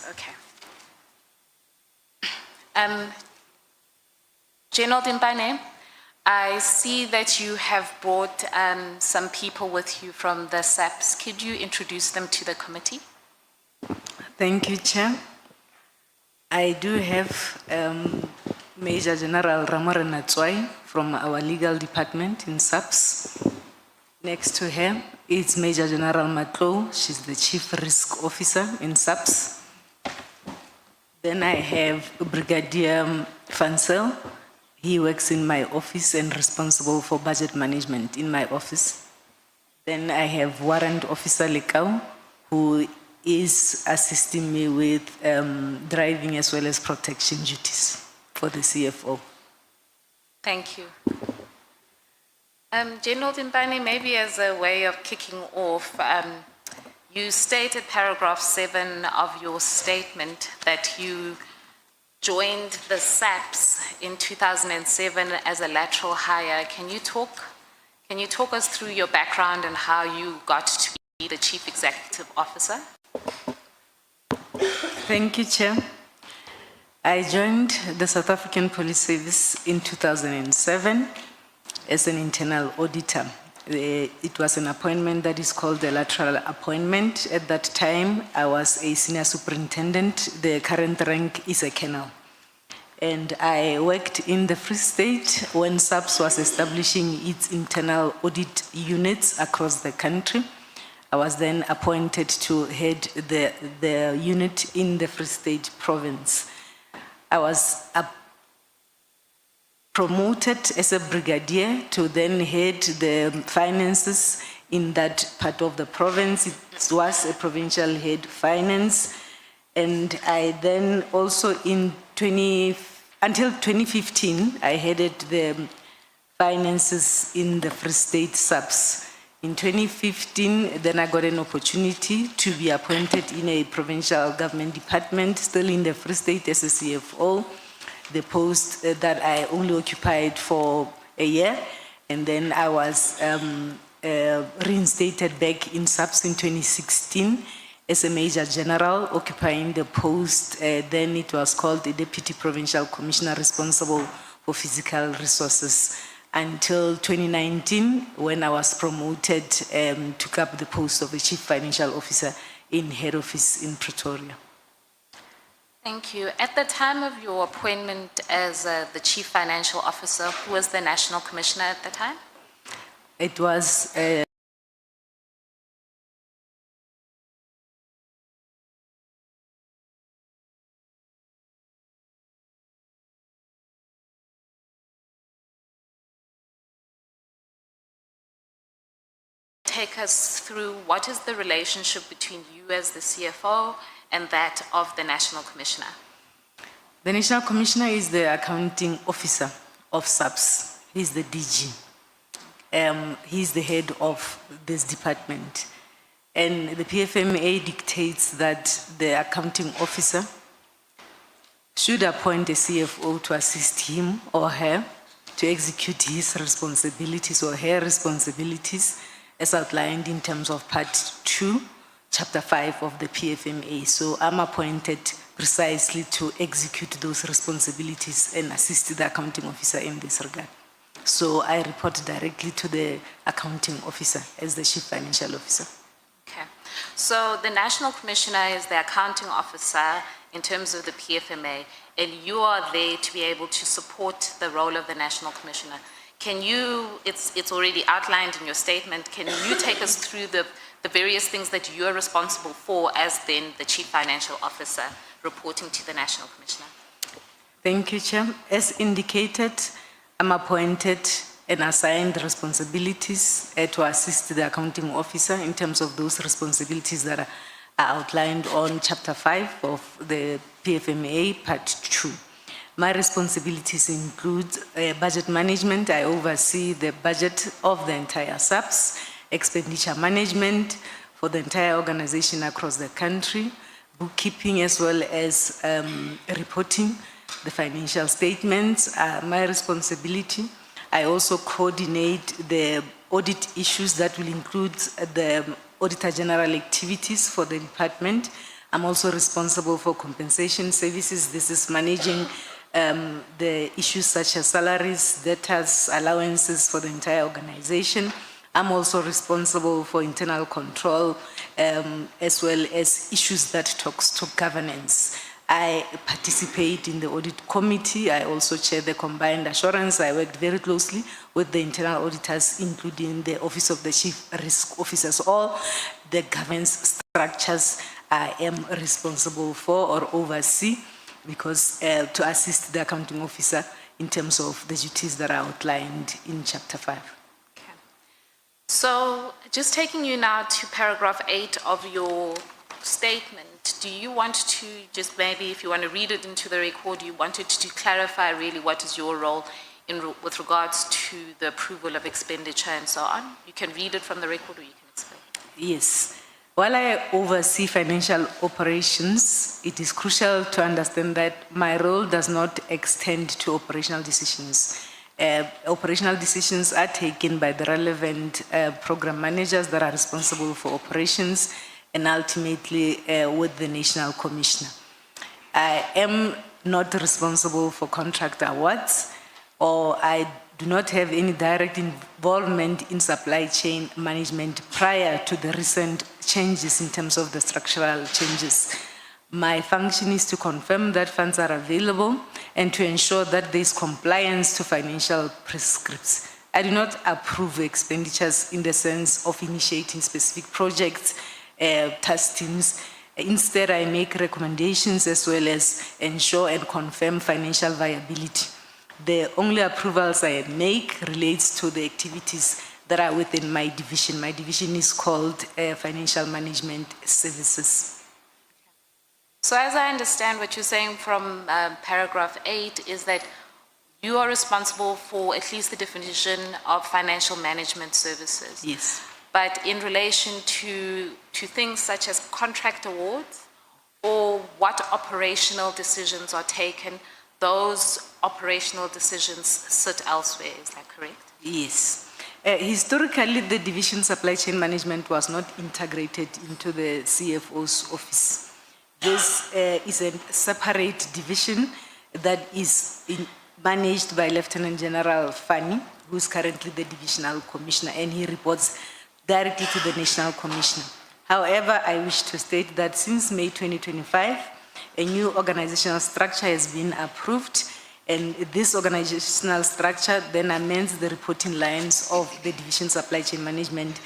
Yes, okay. General Dimpane, I see that you have brought some people with you from the SAPS. Could you introduce them to the committee? Thank you, Chair. I do have Major General Ramorena Tswai from our legal department in SAPS. Next to her is Major General Matlo. She's the Chief Risk Officer in SAPS. Then I have Brigadier Fansel. He works in my office and responsible for budget management in my office. Then I have Warrant Officer Lekau, who is assisting me with driving as well as protection duties for the CFO. Thank you. General Dimpane, maybe as a way of kicking off, you stated paragraph 7 of your statement that you joined the SAPS in 2007 as a lateral hire. Can you talk us through your background and how you got to be the Chief Executive Officer? Thank you, Chair. I joined the South African Police Service in 2007 as an internal auditor. It was an appointment that is called a lateral appointment. At that time, I was a senior superintendent. The current rank is a colonel. And I worked in the Free State when SAPS was establishing its internal audit units across the country. I was then appointed to head the unit in the Free State province. I was promoted as a brigadier to then head the finances in that part of the province. It was a provincial head finance. And I then also until 2015, I headed the finances in the Free State SAPS. In 2015, then I got an opportunity to be appointed in a provincial government department, still in the Free State as a CFO. The post that I only occupied for a year, and then I was reinstated back in SAPS in 2016 as a Major General, occupying the post, then it was called the Deputy Provincial Commissioner responsible for physical resources, until 2019 when I was promoted, took up the post of the Chief Financial Officer in head office in Pretoria. Thank you. At the time of your appointment as the Chief Financial Officer, who was the National Commissioner at the time? It was take us through what is the relationship between you as the CFO and that of the National Commissioner? The National Commissioner is the accounting officer of SAPS. He's the DG. He's the head of this department. And the PFMA dictates that the accounting officer should appoint a CFO to assist him or her to execute his responsibilities or her responsibilities as outlined in terms of Part 2, Chapter 5 of the PFMA. So I'm appointed precisely to execute those responsibilities and assist the accounting officer in this regard. So I report directly to the accounting officer as the Chief Financial Officer. Okay. So the National Commissioner is the accounting officer in terms of the PFMA, and you are there to be able to support the role of the National Commissioner. Can you, it's already outlined in your statement, can you take us through the various things that you are responsible for as then the Chief Financial Officer reporting to the National Commissioner? Thank you, Chair. As indicated, I'm appointed and assigned responsibilities to assist the accounting officer in terms of those responsibilities that are outlined on Chapter 5 of the PFMA, Part 2. My responsibilities include budget management. I oversee the budget of the entire SAPS, expenditure management for the entire organization across the country, bookkeeping as well as reporting the financial statements are my responsibility. I also coordinate the audit issues that will include the Auditor General activities for the department. I'm also responsible for compensation services. This is managing the issues such as salaries, debtors, allowances for the entire organization. I'm also responsible for internal control, as well as issues that talks to governance. I participate in the audit committee. I also chair the combined assurance. I worked very closely with the internal auditors, including the Office of the Chief Risk Officers. All the governance structures I am responsible for or oversee, because to assist the accounting officer in terms of the duties that are outlined in Chapter 5. Okay. So just taking you now to paragraph 8 of your statement, do you want to just maybe, if you want to read it into the record, you wanted to clarify really what is your role with regards to the approval of expenditure and so on? You can read it from the record or you can explain. Yes. While I oversee financial operations, it is crucial to understand that my role does not extend to operational decisions. Operational decisions are taken by the relevant program managers that are responsible for operations and ultimately with the National Commissioner. I am not responsible for contract awards, or I do not have any direct involvement in supply chain management prior to the recent changes in terms of the structural changes. My function is to confirm that funds are available and to ensure that there is compliance to financial prescripts. I do not approve expenditures in the sense of initiating specific projects, task teams. Instead, I make recommendations as well as ensure and confirm financial viability. The only approvals I make relates to the activities that are within my division. My division is called Financial Management Services. So as I understand what you're saying from paragraph 8 is that you are responsible for at least the definition of financial management services. Yes. But in relation to things such as contract awards or what operational decisions are taken, those operational decisions sit elsewhere, is that correct? Yes. Historically, the division supply chain management was not integrated into the CFO's office. This is a separate division that is managed by Lieutenant General Fani, who is currently the divisional commissioner, and he reports directly to the National Commissioner. However, I wish to state that since May 2025, a new organizational structure has been approved, and this organizational structure then amends the reporting lines of the division supply chain management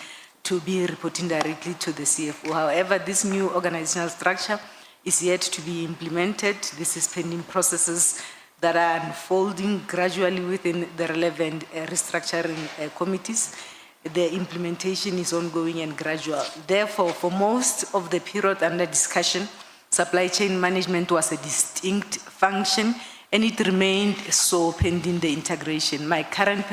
to be reporting directly to the CFO. However, this new organizational structure is yet to be implemented. This is pending processes that are unfolding gradually within the relevant restructuring committees. The implementation is ongoing and gradual. Therefore, for most of the period under discussion, supply chain management was a distinct function and it remained so pending the integration. My current